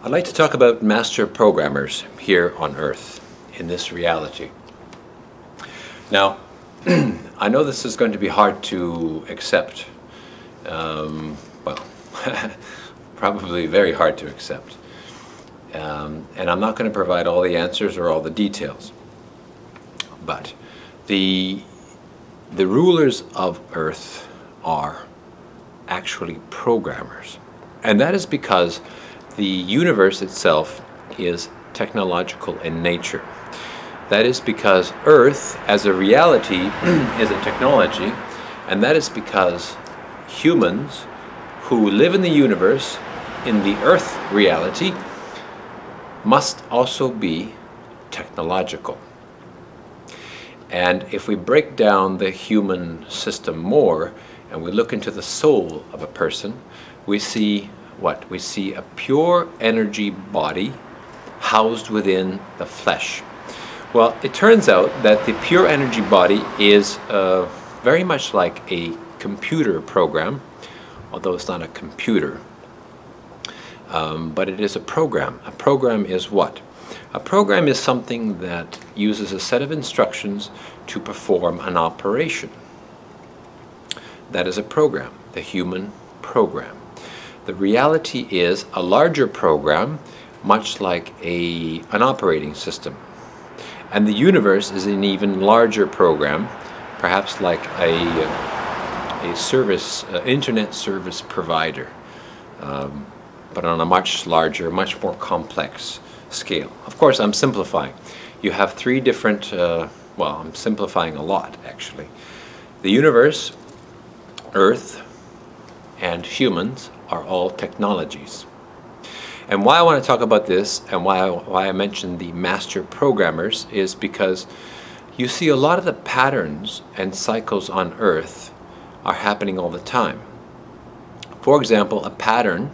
I'd like to talk about master programmers here on Earth, in this reality. Now, I know this is going to be hard to accept. Well, probably very hard to accept. And I'm not going to provide all the answers or all the details. But the rulers of Earth are actually programmers. And that is because the universe itself is technological in nature. That is because Earth as a reality is a technology, and that is because humans who live in the universe, in the Earth reality, must also be technological. And if we break down the human system more and we look into the soul of a person, we see what? We see a pure energy body housed within the flesh. Well, it turns out that the pure energy body is very much like a computer program, although it's not a computer, but it is a program. A program is what? A program is something that uses a set of instructions to perform an operation. That is a program, the human program. The reality is a larger program, much like an operating system. And the universe is an even larger program, perhaps like a service, internet service provider, but on a much larger, much more complex scale. Of course, I'm simplifying. You have three different, well, I'm simplifying a lot, actually. The universe, Earth, and humans are all technologies. And why I want to talk about this and why I mentioned the master programmers is because you see a lot of the patterns and cycles on Earth are happening all the time. For example, a pattern,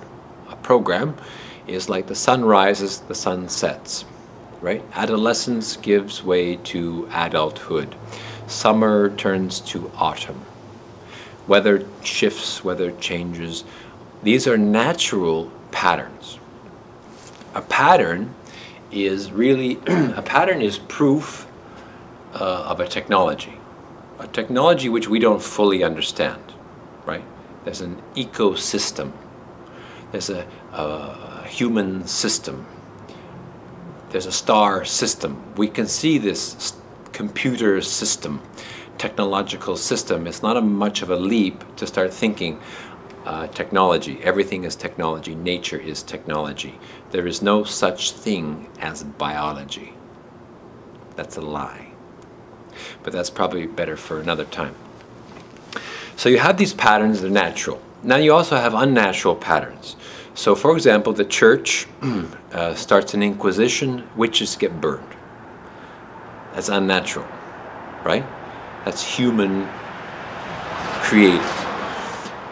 a program, is like the sun rises, the sun sets, right? Adolescence gives way to adulthood. Summer turns to autumn. Weather shifts, weather changes. These are natural patterns. A pattern is really, a pattern is proof of a technology which we don't fully understand, right? There's an ecosystem. There's a human system. There's a star system. We can see this computer system, technological system. It's not much of a leap to start thinking technology. Everything is technology. Nature is technology. There is no such thing as biology. That's a lie. But that's probably better for another time. So you have these patterns, they're natural. Now you also have unnatural patterns. So for example, the church starts an inquisition, witches get burned. That's unnatural, right? That's human created.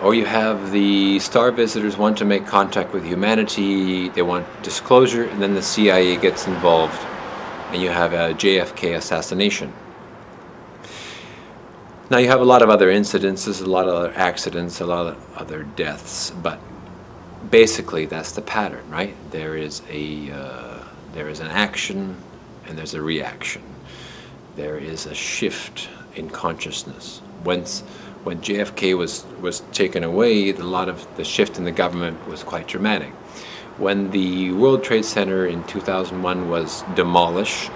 Or you have the star visitors want to make contact with humanity, they want disclosure, and then the CIA gets involved, and you have a JFK assassination. Now you have a lot of other incidences, a lot of other accidents, a lot of other deaths, but basically that's the pattern, right? There is an action and there's a reaction. There is a shift in consciousness. When JFK was taken away, a lot of the shift in the government was quite dramatic. When the World Trade Center in 2001 was demolished,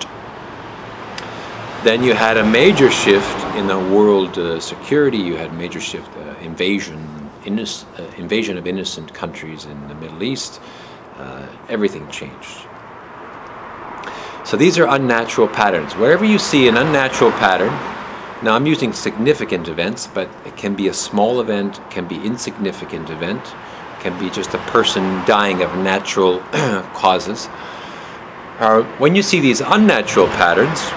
then you had a major shift in the world security. You had a major shift, invasion of innocent countries in the Middle East. Everything changed. So these are unnatural patterns. Wherever you see an unnatural pattern, now I'm using significant events, but it can be a small event, can be insignificant event, can be just a person dying of natural causes. When you see these unnatural patterns,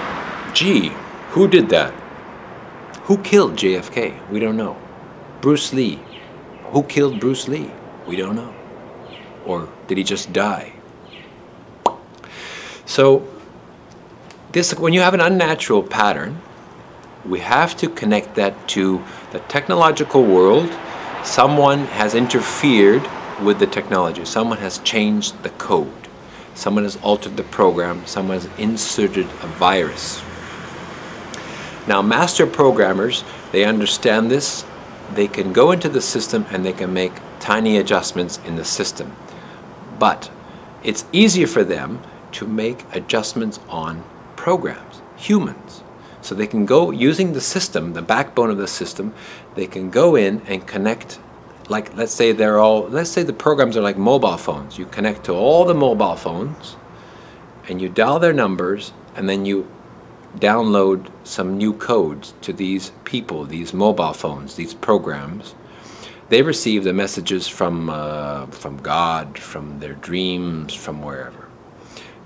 gee, who did that? Who killed JFK? We don't know. Bruce Lee. Who killed Bruce Lee? We don't know. Or did he just die? So when you have an unnatural pattern, we have to connect that to the technological world. Someone has interfered with the technology. Someone has changed the code. Someone has altered the program. Someone has inserted a virus. Now, master programmers, they understand this. They can go into the system and they can make tiny adjustments in the system. But it's easier for them to make adjustments on programs, humans. So they can go, using the system, the backbone of the system, they can go in and connect, like let's say the programs are like mobile phones. You connect to all the mobile phones and you dial their numbers, and then you download some new codes to these people, these mobile phones, these programs. They receive the messages from God, from their dreams, from wherever.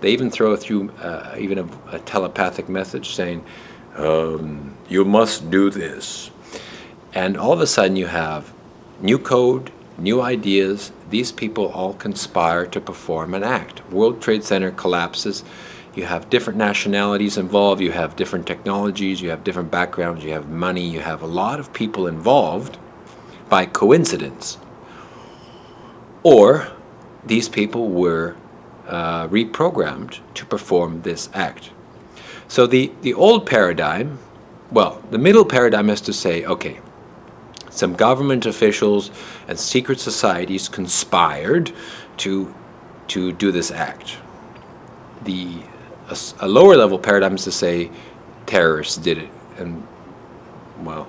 They even throw through even a telepathic message saying, you must do this. And all of a sudden you have new code, new ideas. These people all conspire to perform an act. World Trade Center collapses. You have different nationalities involved. You have different technologies. You have different backgrounds. You have money. You have a lot of people involved by coincidence. Or these people were reprogrammed to perform this act. So the old paradigm, well, the middle paradigm is to say, okay, some government officials and secret societies conspired to do this act. A lower level paradigm is to say terrorists did it, and well,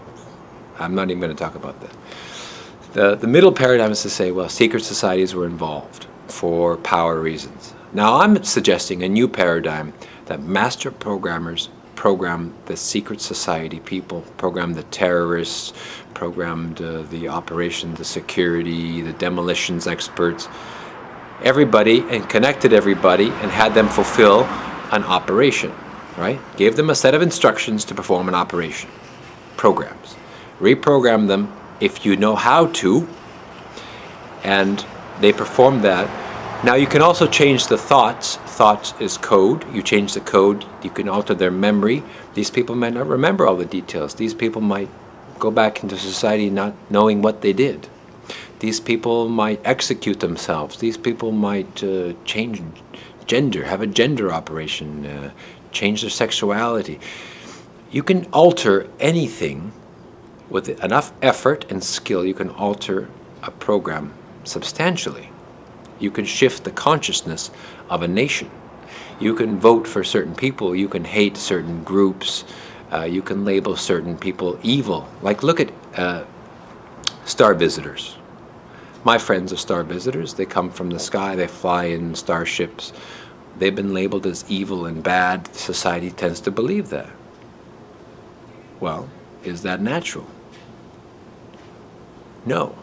I'm not even going to talk about that. The middle paradigm is to say, well, secret societies were involved for power reasons. Now I'm suggesting a new paradigm that master programmers program the secret society people, program the terrorists, programmed the operation, the security, the demolitions experts, everybody, and connected everybody and had them fulfill an operation, right? Gave them a set of instructions to perform an operation, programs. Reprogram them if you know how to, and they perform that. Now you can also change the thoughts. Thoughts is code. You change the code, you can alter their memory. These people might not remember all the details. These people might go back into society not knowing what they did. These people might execute themselves. These people might change gender, have a gender operation, change their sexuality. You can alter anything with enough effort and skill. You can alter a program substantially. You can shift the consciousness of a nation. You can vote for certain people. You can hate certain groups. You can label certain people evil. Like, look at star visitors. My friends are star visitors. They come from the sky. They fly in starships. They've been labeled as evil and bad. Society tends to believe that. Well, is that natural? No.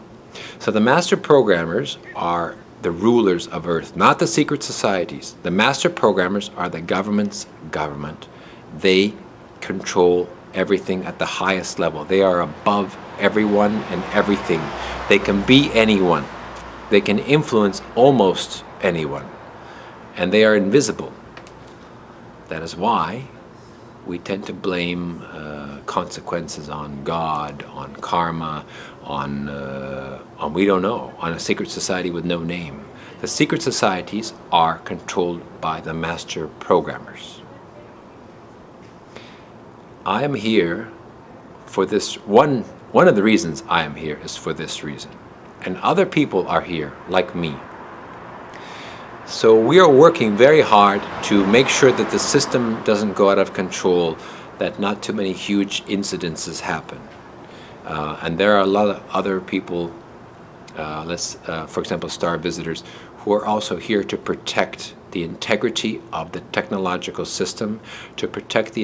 So the master programmers are the rulers of Earth, not the secret societies. The master programmers are the government's government. They control everything at the highest level. They are above everyone and everything. They can be anyone. They can influence almost anyone. And they are invisible. That is why we tend to blame consequences on God, on karma, on we don't know, on a secret society with no name. The secret societies are controlled by the master programmers. I am here for this one of the reasons I am here is for this reason. And other people are here, like me. So we are working very hard to make sure that the system doesn't go out of control, that not too many huge incidences happen. And there are a lot of other people, for example, star visitors, who are also here to protect the integrity of the technological system, to protect the